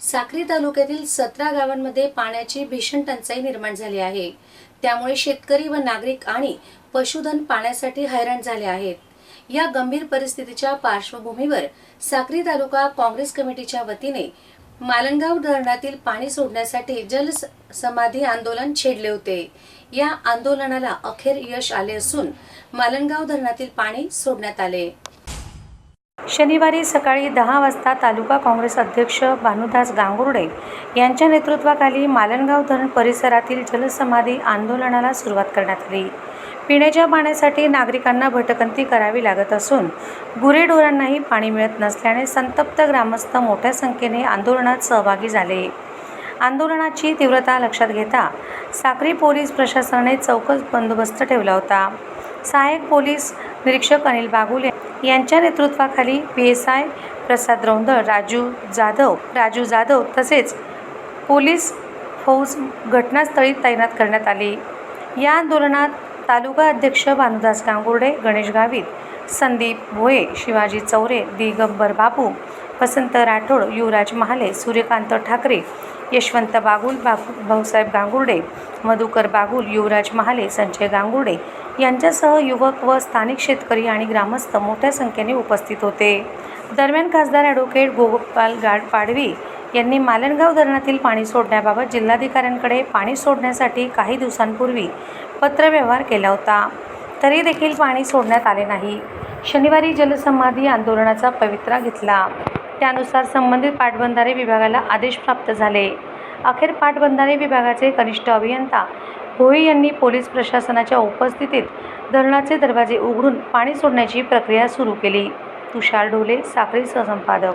साक्री तालुक्यातील 17 गावांमध्ये पाण्याची भीषण टंचाई निर्माण झाली आहे। त्यामुळे शेतकरी व नागरिक आणि पशुधन पाण्यासाठी हैराण झाले आहेत। या गंभीर परिस्थितीच्या पार्श्वभूमीवर साक्री तालुका काँग्रेस कमिटीच्या वतीने मालणगाव धरणातील पाणी सोडण्यासाठी जलसमाधी आंदोलन छेडले होते। या आंदोलनाला अखेर यश आले असून मालणगाव धरणातील पाणी सोडण्यात आले। शनिवारी सकाळी 10 वाजता तालुका काँग्रेस अध्यक्ष भानुदास गांगुर्डे यांच्या नेतृत्वाखाली मालणगाव धरण परिसरातील जलसमाधी आंदोलनाला सुरुवात करण्यात आली। पिण्याच्या पाण्यासाठी नागरिकांना भटकंती करावी लागत असून गुरेढोरांनाही पाणी मिळत नसल्याने संतप्त ग्रामस्थ मोठ्या संख्येने आंदोलनात सहभागी झाले। आंदोलनाची तीव्रता लक्षात घेता साक्री पोलीस प्रशासनाने चौकस बंदोबस्त ठेवला होता। सहाय्यक पोलीस निरीक्षक अनिल बागुल यांच्या नेतृत्वाखाली PSI प्रसाद रौंदळ, राजू जाधव तसेच पोलीस फौज घटनास्थळी तैनात करण्यात आली। या आंदोलनात तालुका अध्यक्ष भानुदास गांगुर्डे, गणेश गावित, संदीप भोये, शिवाजी चौरे, दिगंबर बाबू, वसंत राठोड, युवराज महाले, सूर्यकांत ठाकरे, यशवंत बागुल, भाऊसाहेब गांगुर्डे, मधुकर बागुल, युवराज महाले, संजय गांगुर्डे यांच्यासह युवक व स्थानिक शेतकरी आणि ग्रामस्थ मोठ्या संख्येने उपस्थित होते। दरम्यान खासदार ॲडव्होकेट गोपाल पाडवी यांनी मालणगाव धरणातील पाणी सोडण्याबाबत जिल्हाधिकाऱ्यांकडे पाणी सोडण्यासाठी काही दिवसांपूर्वी पत्रव्यवहार केला होता, तरी देखील पाणी सोडण्यात आले नाही। शनिवारी जलसमाधी आंदोलनाचा पवित्रा घेतला। त्यानुसार संबंधित पाटबंधारे विभागाला आदेश प्राप्त झाले। अखेर पाटबंधारे विभागाचे कनिष्ठ अभियंता भोई यांनी पोलीस प्रशासनाच्या उपस्थितीत धरणाचे दरवाजे उघडून पाणी सोडण्याची प्रक्रिया सुरू केली। तुषार ढोले, साक्री सहसंपादक।